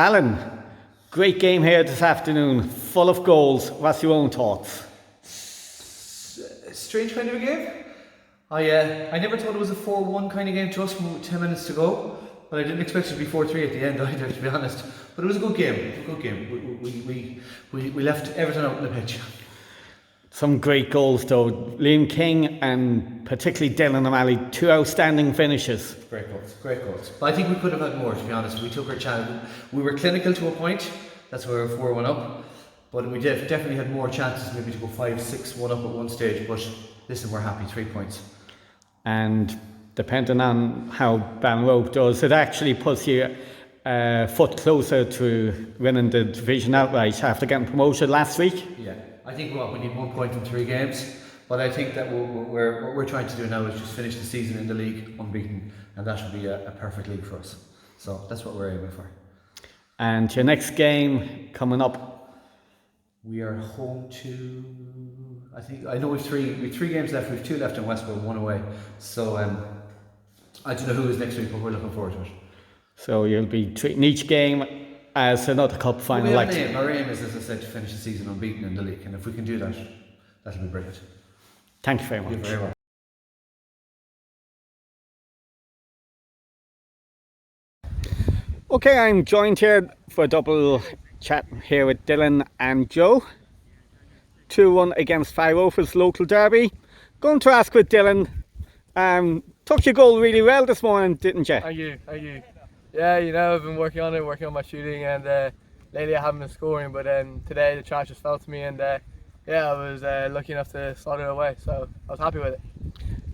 Alan, great game here this afternoon, full of goals. What's your own thoughts? Strange kind of a game. I never thought it was a 4-1 kind of game to us with 10 minutes to go, but I didn't expect it to be 4-3 at the end either, to be honest. But it was a good game. We left everything out on the pitch. Some great goals though. Liam King and particularly Dylan O'Malley, two outstanding finishes. Great goals. But I think we could have had more, to be honest. We took our chance. We were clinical to a point. That's why we were 4-1 up. But we definitely had more chances maybe to go 5-6-1 up at one stage. But listen, we're happy, 3 points. And depending on how Banrope does, it actually puts you a foot closer to winning the division outright after getting promoted last week. Yeah, I think we need 1 point in 3 games. But I think that what we're trying to do now is just finish the season in the league unbeaten, and that should be a perfect league for us. So that's what we're aiming for. And your next game coming up? We are home to, I know we've three games left. We've 2 left in Westport, 1 away. So I don't know who is next week, but we're looking forward to it. So you'll be treating each game as another cup final. Our aim is, as I said, to finish the season unbeaten in the league, and if we can do that, that'll be brilliant. Thank you very much. Thank you very much. Okay, I'm joined here for a double chat here with Dylan and Joe. 2-1 against Fireover's local derby. Going to ask with Dylan, took your goal really well this morning, didn't you? Thank you. Yeah, I've been working on my shooting, and lately I haven't been scoring, but today the charge just fell to me, and I was lucky enough to slot it away, so I was happy with it.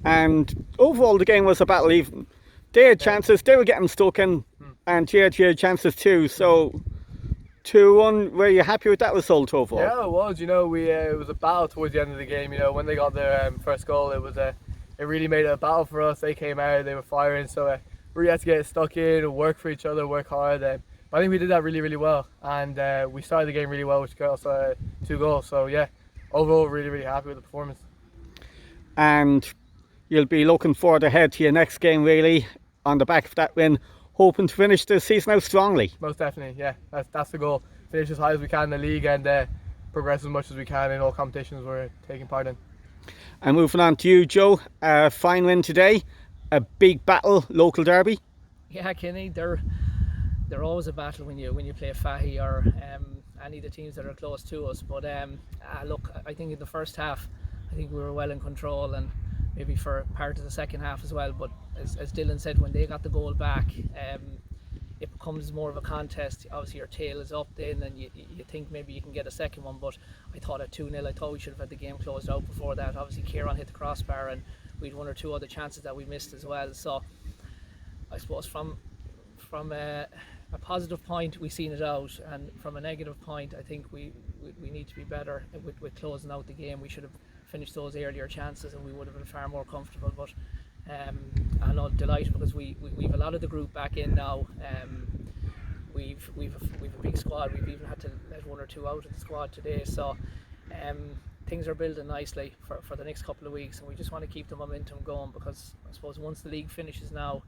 And overall the game was a battle even. They had chances, they were getting stuck in, and you had your chances too, so 2-1, were you happy with that result overall? Yeah, it was. It was a battle towards the end of the game. When they got their first goal, it really made it a battle for us. They came out, they were firing, so we really had to get stuck in and work for each other, work hard. But I think we did that really, really well, and we started the game really well, which got us 2 goals. So yeah, overall, really, really happy with the performance. And you'll be looking forward ahead to your next game, really, on the back of that win, hoping to finish the season out strongly. Most definitely, yeah. That's the goal. Finish as high as we can in the league and progress as much as we can in all competitions we're taking part in. And moving on to you, Joe. Fine win today. A big battle, local derby. Yeah, Kenny, they're always a battle when you play Fahy or any of the teams that are close to us. But look, I think in the first half, I think we were well in control, and maybe for part of the second half as well. But as Dylan said, when they got the goal back, it becomes more of a contest. Obviously your tail is up then, and you think maybe you can get a second one, but I thought at 2-0, I thought we should have had the game closed out before that. Obviously Kieran hit the crossbar, and we had 1 or 2 other chances that we missed as well. So I suppose from a positive point, we've seen it out, and from a negative point, I think we need to be better with closing out the game. We should have finished those earlier chances, and we would have been far more comfortable. But I'm delighted because we've a lot of the group back in now. We've a big squad. We've even had to let 1 or 2 out of the squad today. So things are building nicely for the next couple of weeks, and we just want to keep the momentum going, because I suppose once the league finishes now,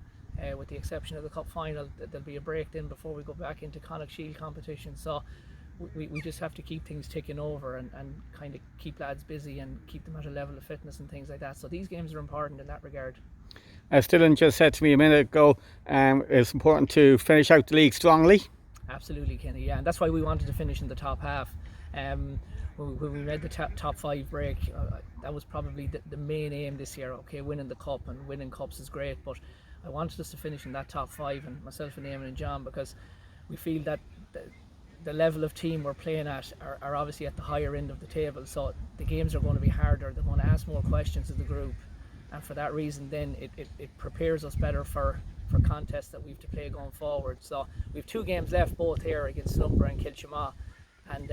with the exception of the cup final, there'll be a break then before we go back into Connacht Shield competition. So we just have to keep things ticking over and kind of keep lads busy and keep them at a level of fitness and things like that. So these games are important in that regard. As Dylan just said to me a minute ago, it's important to finish out the league strongly. Absolutely, Kenny, yeah, and that's why we wanted to finish in the top half. When we made the top 5 break, that was probably the main aim this year. Okay, winning the cup and winning cups is great, but I wanted us to finish in that top 5, and myself and Eamon and John, because we feel that the level of team we're playing at are obviously at the higher end of the table, so the games are going to be harder. They're going to ask more questions of the group, and for that reason then it prepares us better for contests that we have to play going forward. So we have 2 games left, both here against Loughborough and Kilchama, and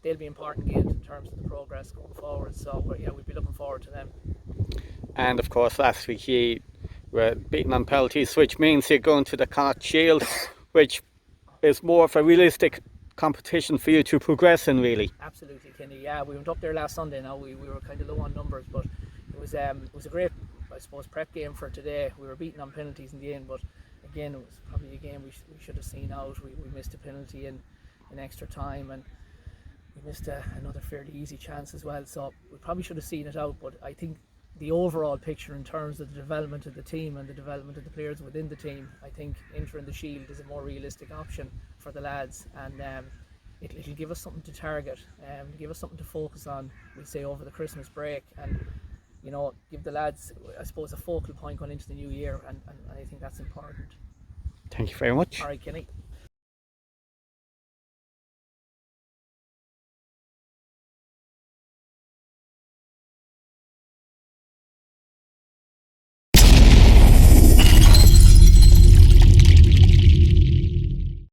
they'll be important games in terms of the progress going forward. So we'd be looking forward to them. And of course last week you were beaten on penalties, which means you're going to the Connacht Shield, which is more of a realistic competition for you to progress in, really. Absolutely, Kenny. Yeah, we went up there last Sunday. Now we were kind of low on numbers, but it was a great, I suppose, prep game for today. We were beaten on penalties in the end, but again, it was probably a game we should have seen out. We missed a penalty in extra time, and we missed another fairly easy chance as well. So we probably should have seen it out. But I think the overall picture in terms of the development of the team and the development of the players within the team, I think entering the Shield is a more realistic option for the lads, and it'll give us something to target, give us something to focus on, we'll say, over the Christmas break, and you know, give the lads, I suppose, a focal point going into the new year, and I think that's important. Thank you very much. All right, Kenny.